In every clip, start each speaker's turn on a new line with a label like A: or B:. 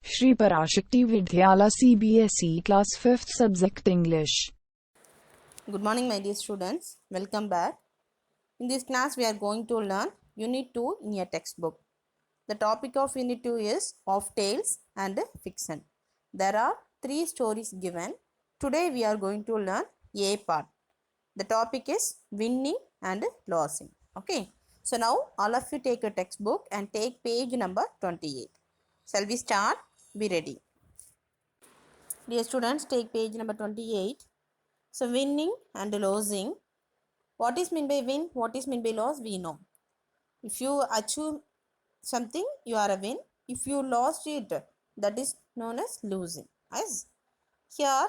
A: Shri Parashakti Vidyala CBSE Class 5th Subject English.
B: Good morning, my dear students. Welcome back. In this class, we are going to learn Unit 2 in your textbook. The topic of Unit 2 is of tales and fiction. There are 3 stories given. Today, we are going to learn A part. The topic is winning and losing. Okay. So now, all of you take your textbook and take page number 28. Shall we start? Be ready. Dear students, take page number 28. So, winning and losing. What is meant by win? What is meant by loss? We know. If you achieve something, you are a win. If you lost it, that is known as losing. As here,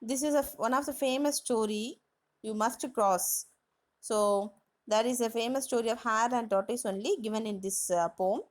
B: this is one of the famous story you must cross. So that is a famous story of hare and tortoise only given in this poem.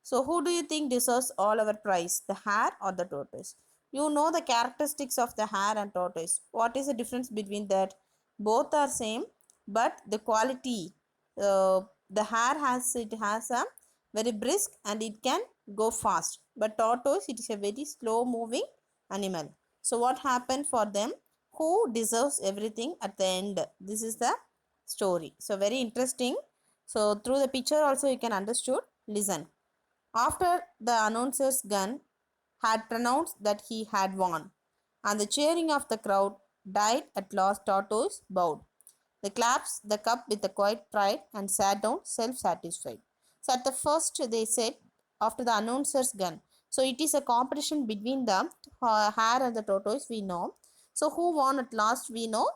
B: So who do you think deserves all our prize, the hare or the tortoise? You know the characteristics of the hare and tortoise. What is the difference between that? Both are same, but the quality, the hare has a very brisk and it can go fast. But tortoise, it is a very slow moving animal. So what happened for them? Who deserves everything at the end? This is the story. So very interesting. So through the picture also you can understood. Listen. After the announcer's gun had pronounced that he had won, and the cheering of the crowd died at last, Tortoise bowed. They clasped the cup with a quiet pride and sat down self-satisfied. So at the first they said, after the announcer's gun. So it is a competition between the hare and the tortoise, we know. So who won at last, we know,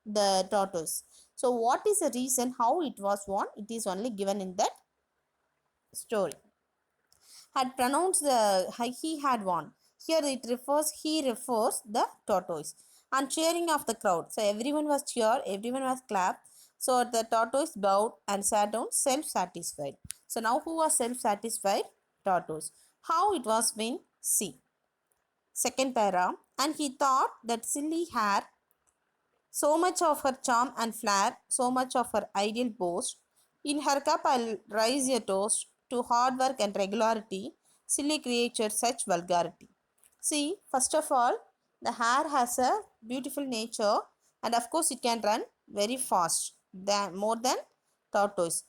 B: the tortoise. So what is the reason how it was won? It is only given in that story. Had pronounced the he had won. Here it refers, he refers the tortoise. And cheering of the crowd. So everyone was cheered, everyone was clapped. So the tortoise bowed and sat down self-satisfied. So now who was self-satisfied? Tortoise. How it was when? See. Second para. And he thought that silly hare, so much of her charm and flair, so much of her ideal boast. In her cup I'll raise a toast to hard work and regularity, silly creature, such vulgarity. See, first of all, the hare has a beautiful nature and of course it can run very fast, more than tortoise.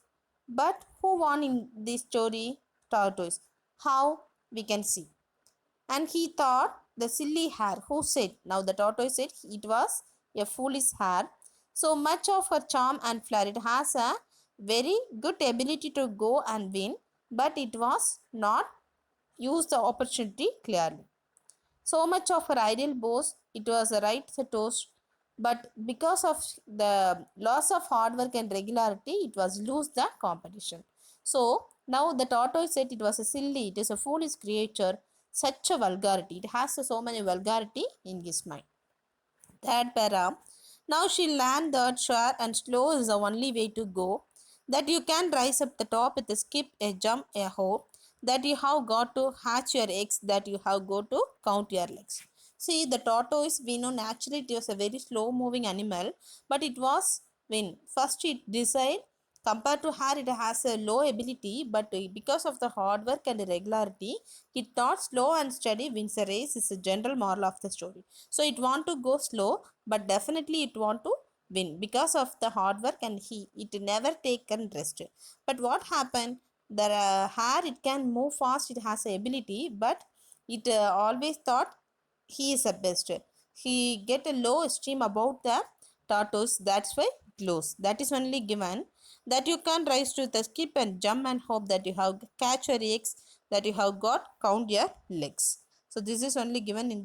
B: But who won in this story? Tortoise. How? We can see. And he thought the silly hare. Who said? Now the tortoise said it was a foolish hare. So much of her charm and flair. It has a very good ability to go and win, but it was not used the opportunity clearly. So much of her ideal boast, it was a right toast, but because of the loss of hard work and regularity, it was lose the competition. So now the tortoise said it was a silly, it is a foolish creature, such a vulgarity. It has so many vulgarity in his mind. Third para. Now she learned that sure and slow is the only way to go. That you can rise up the top with a skip, a jump, a hop. That you have got to hatch your eggs. That you have got to count your legs. See, the tortoise, we know naturally it was a very slow moving animal, but it was when first it decided compared to her, it has a low ability, but because of the hard work and regularity, it thought slow and steady wins a race is a general moral of the story. So it want to go slow, but definitely it want to win because of the hard work and it never taken rest. But what happened? The hare, it can move fast, it has a ability, but it always thought he is the best. He get a low esteem about the tortoise, that's why it lose. That is only given that you can rise to the skip and jump and hope that you have catch your eggs, that you have got count your legs. So this is only given in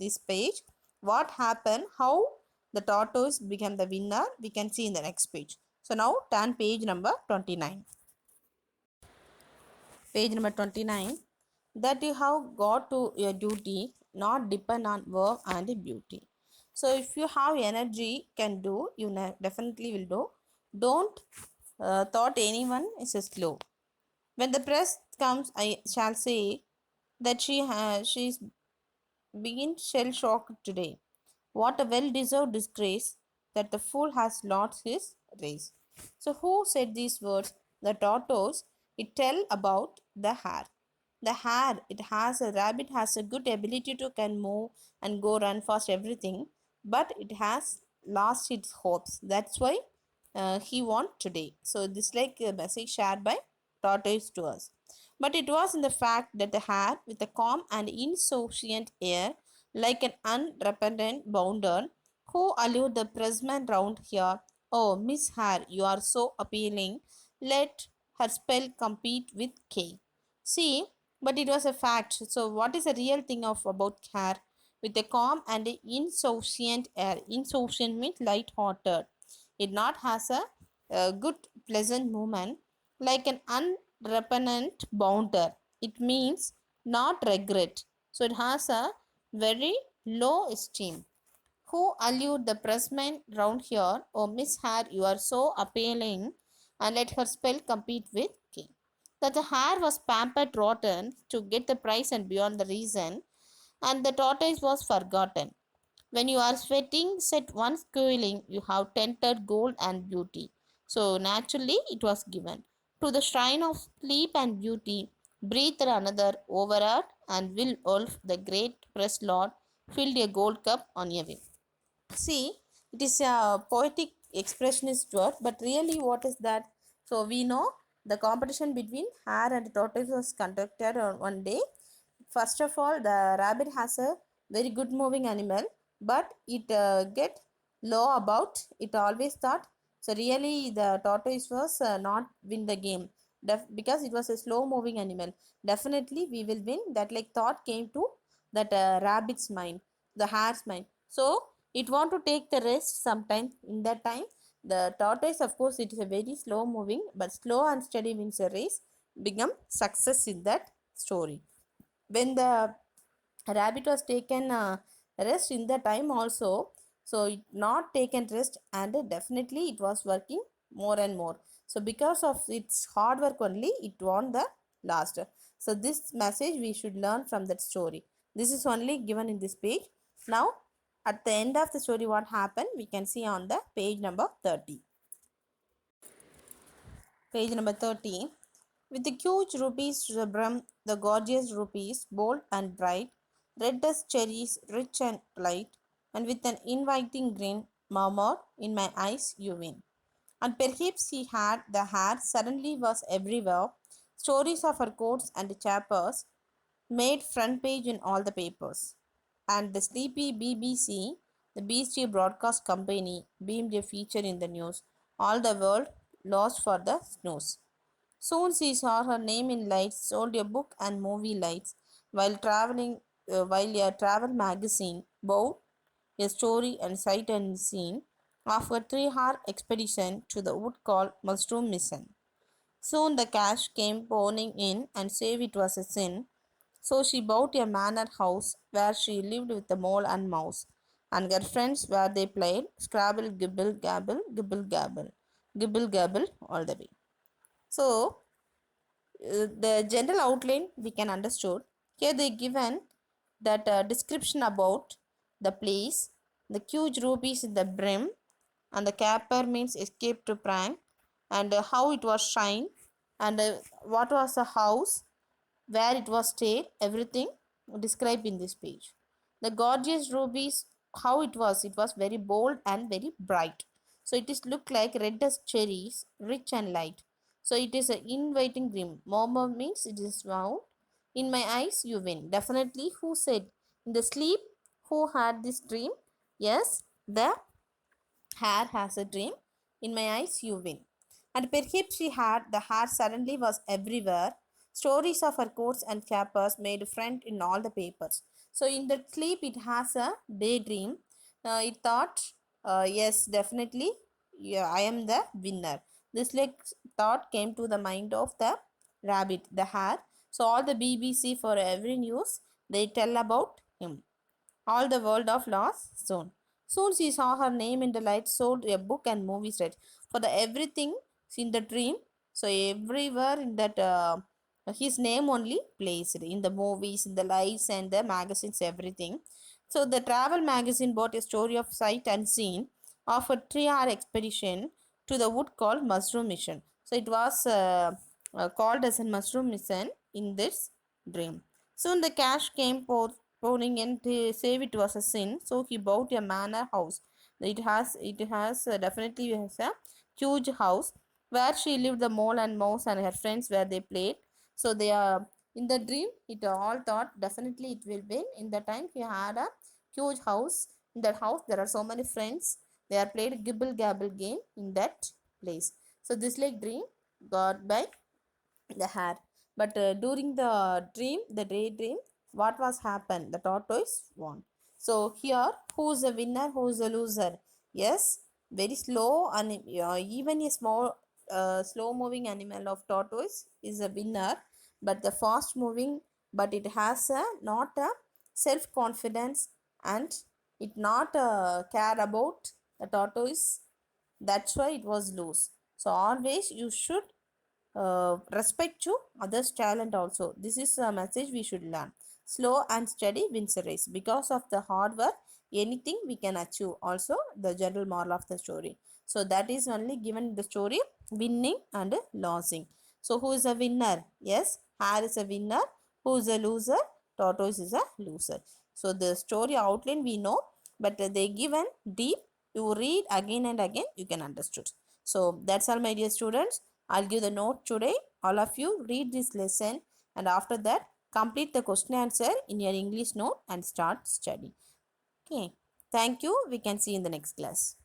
B: this page. What happened, how the tortoise became the winner, we can see in the next page. So now turn page number 29. Page number 29. That you have got to your duty, not depend on work and beauty. So if you have energy, can do, you definitely will do. Don't thought anyone is slow. When the press comes, I shall say that she's begin shell shocked today. What a well deserved disgrace that the fool has lost his race. So who said these words? The tortoise. It tell about the hare. The hare, it has a rabbit has a good ability to can move and go run fast everything, but it has lost its hopes. That's why he won today. So this like a message shared by tortoise to us. But it was in the fact that the hare, with a calm and insouciant air, like an unrepentant bounder, who allured the pressman round here. Oh, Miss Hare, you are so appealing. Let her spell compete with K. See, but it was a fact. So, what is the real thing of about Hare? With a calm and insouciant air. Insouciant means light-hearted. It not has a good, pleasant movement like an unrepentant bounder. It means not regret. So, it has a very low esteem. Who allured the pressman round here? Oh, Miss Hare, you are so appealing, and let her spell compete with King. That the hare was pampered rotten to get the prize and beyond the reason, and the tortoise was forgotten. When you are sweating, set one squealing, you have tempted gold and beauty. So naturally, it was given. To the shrine of sleep and beauty, breathed another overheard, and Will Wolf, the great press lord, filled a gold cup on a whim. See, it is a poetic expressionist word, but really, what is that? So, we know the competition between hare and tortoise was conducted on one day. First of all, the rabbit has a very good moving animal, but it get low about it. Always thought so. Really, the tortoise was not win the game because it was a slow moving animal. Definitely, we will win. That like thought came to that rabbit's mind, the hare's mind. So it want to take the rest sometime. In that time, the tortoise, of course, it is a very slow moving, but slow and steady wins a race. Become success in that story. When the rabbit was taken rest in the time also, so it not taken rest, and definitely it was working more and more. So because of its hard work only, it won the last. So this message we should learn from that story. This is only given in this page. Now at the end of the story, what happened we can see on the page number 30. Page number 30. With the huge rupees to the brim, the gorgeous rupees, bold and bright, red as cherries, rich and light, and with an inviting grin, murmured, in my eyes you win. And perhaps he had the hair suddenly was everywhere. Stories of her coats and chapers made front page in all the papers. And the sleepy BBC, the Beastie Broadcast Company, beamed a feature in the news. All the world lost for the snooze. Soon she saw her name in lights, sold a book and movie lights, while a travel magazine bought a story and sight unseen of a 3 hour expedition to the wood called Mushroom Mission. Soon the cash came pouring in, and save it was a sin. So she bought a manor house where she lived with the mole and mouse, and her friends where they played Scrabble, Gibble, Gabble, Gibble, Gabble all the way. So the general outline we can understood. Here they given that description about the place, the huge rubies in the brim, and the capper means escape to prank, and how it was shine, and what was the house where it was stayed, everything described in this page. The gorgeous rubies, how it was very bold and very bright. So it is look like red as cherries, rich and light. So it is an inviting dream. Murmur means it is found. In my eyes, you win. Definitely, who said? In the sleep, who had this dream? Yes, the hare has a dream. In my eyes, you win. And perhaps she had, the hare suddenly was everywhere. Stories of her coats and capers made front in all the papers. So in the sleep, it has a daydream. It thought, yes, definitely, yeah, I am the winner. This like thought came to the mind of the rabbit, the hare. So all the BBC for every news they tell about him. All the world of lost zone. Soon she saw her name in the light, sold a book and movies read. For the everything in the dream, so everywhere in that his name only placed in the movies, in the lights and the magazines, everything. So the travel magazine bought a story of sight unseen of a 3 hour expedition to the wood called Mushroom Mission. So it was called as a Mushroom Mission in this dream. Soon the cash came pouring in to save it was a sin. So he bought a manor house. It has definitely has a huge house where she lived the mole and mouse and her friends where they played. So they are in the dream. It all thought definitely it will win. In the time he had a huge house. In that house there are so many friends. They are played gibble gabble game in that place. So this like dream got by the hair. But during the dream, the daydream, what was happened? The tortoise won. So here, who's the winner? Who's the loser? Yes, very slow and even a small, slow-moving animal of tortoise is a winner. But the fast-moving, but it has a not a self-confidence and it not care about the tortoise. That's why it was loose. So always you should respect to others talent also. This is a message we should learn. Slow and steady wins a race. Because of the hard work anything we can achieve. Also the general moral of the story. So that is only given in the story, winning and losing. So who is a winner? Yes, hare is a winner. Who is a loser? Tortoise is a loser. So the story outline we know, but they given deep, you read again and again you can understood. So that's all, my dear students. I'll give the note today. All of you read this lesson and after that complete the question answer in your English note and start studying. Okay. Thank you. We can see in the next class.